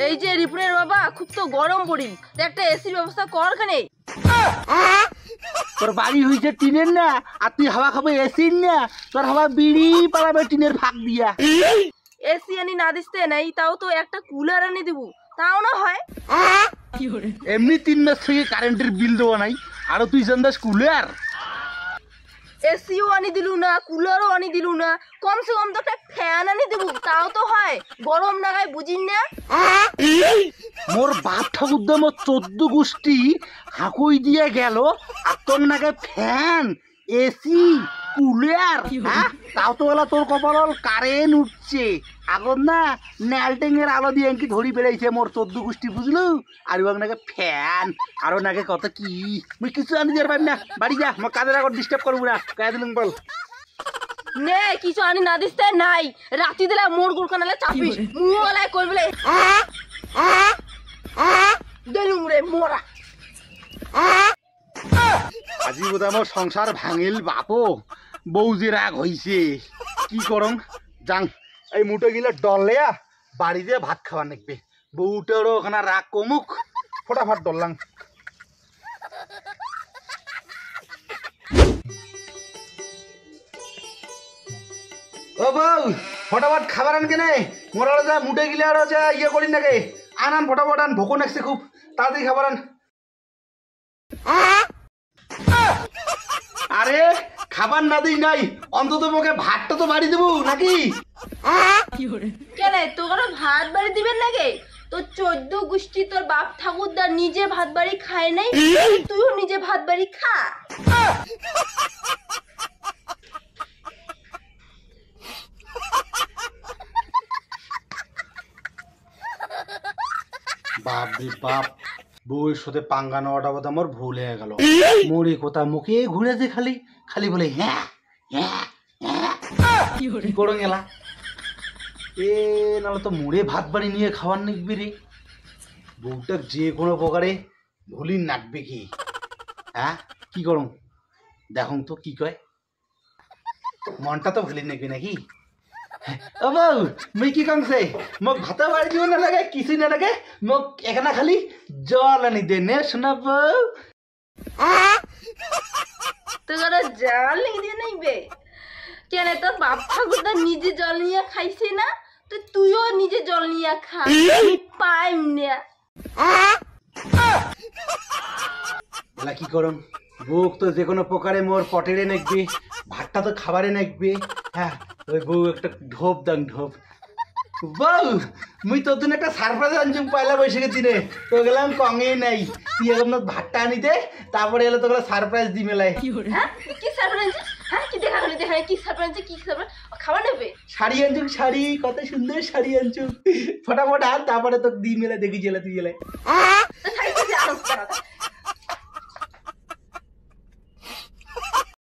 এই যে রিপুনের বাবা খুব তো গরম পড়ি, একটা এসির ব্যবস্থা কর খানে। তোর বাড়ি হয়েছে টিনের না, আর তুই হাওয়া খাবে এসির না, তোর হাওয়া বিড়ি পালাবে টিনের ফাঁক দিয়া। এসি আনি না দিতে নাই, তাও তো একটা কুলার আনি দিব, তাও না হয়। এমনি 3 মাস থেকে কারেন্টের বিল দেওয়া নাই, আরো তুই জানদাস কুলার। এসিও আনি দিলু না, কুলারও আনি দিলু না, কমসে কম তো একটা ফ্যান আনি দিব, তাও তো হয়। গরম লাগায় বুঝিন না। মোর বাপ ঠাকুরদা মোর 14 গোষ্ঠী হাঁকুই দিয়ে গেল, আর তোর নাকি ফ্যান এসি কুলার, হ্যাঁ? তাও তো বলা তোর কপাল কারেন্ট উঠছে। আগর না ন্যালটেং এর আলো দিয়ে কি ধরি বেড়াইছে মোর 14 গোষ্ঠী, বুঝলু? আর ওর নাকি ফ্যান, আরো নাকি কত কি। মুই কিছু আনি দিয়ে পারি না, বাড়ি যা, আমার কাজের আগর ডিস্টার্ব করবো না, কাজ দিলুম বল। নে কিছু আনি না দিতে নাই, রাতি দিলে মোর গুড়কানালে চাপিস, মুয়ালায় কই বলে দেলুম রে মোরা। আজি বোধ আমার সংসার ভাঙিল বাপো, বউ যে রাগ হইছে, কি করম যাং। এই মুঠো গিলে ডললেয়া বাড়িতে ভাত খাওয়া নাকবে, বউটারও ওখানে রাগ কমুক, ফটাফট ডললাম। ও বউ, ফটাফট খাবার আন কেনে, মোরা যা মুঠে গিলে আরো যা ইয়ে করি নাকি, আন ফটাফট আন, ভোক নাকছে খুব, তাড়াতাড়ি খাবার আন। আরে খাবার না দিই নাই, অন্তত মুখে ভাতটা তো বাড়ি দেবো নাকি? কেন তোর ভাত বাড়ি দিবেন নাকি? তোর 14 গোষ্ঠী তোর বাপ ঠাকুরদা নিজে ভাত বাড়ি খায় নাই, তুইও নিজে ভাত বাড়ি খা। বাপ রে বাপ, বউয়ের সাথে পাঙ্গা নেওয়াটা বোধ আমার ভুল হয়ে গেল। মোরে কথা মুখে ঘুরেছে, খালি খালি বলে হ্যাঁ হ্যাঁ হ্যাঁ, কি করো গেলা এ, নাহলে তো মোড়ে ভাত বাড়ি নিয়ে খাওয়ার নিকবি রে। বউটা যে কোনো প্রকারে ভুলি নাকবে কি, হ্যাঁ? কি করুন দেখুন তো কি কয়, মনটা তো ভুলি নাকবি নাকি? ও বউ, মুই কি কংছে, মোক ভাতা বাড়ি দিব না লাগে, কিছু না লাগে, মোক এখানে খালি জল আনি দে নে শোনা বউ। তোর জল নিয়ে নাইবে কেন? তোর বাপ ঠাকুরদা নিজে জল নিয়ে খাইছে না, তো তুইও নিজে জল নিয়ে খা, পাইম না। এলা কি করুন, বুক তো যে কোনো প্রকারে মোর পটেরে নাকবে, ভাতটা তো খাবারে নাকবে, হ্যাঁ? ওই বউ একটা ঢোপ দাং ঢোপ। বউ, মুই তোর জন্য একটা সারপ্রাইজ আনছি পয়লা বৈশাখের দিনে, তো গেলাম কঙে নাই, তুই এখন ভাতটা আনি দে, তারপরে এলো তোকে সারপ্রাইজ দি মেলায়। হ্যাঁ কি সারপ্রাইজ? হ্যাঁ কি দেখা হলো, দেখা কি সারপ্রাইজ? কি সারপ্রাইজ? খাবার নেবে? শাড়ি আনছুক, শাড়ি, কত সুন্দর শাড়ি আনছুক, ফটাফট আন, তারপরে তোকে দি মেলায়, দেখি জেলা তুই জেলায়।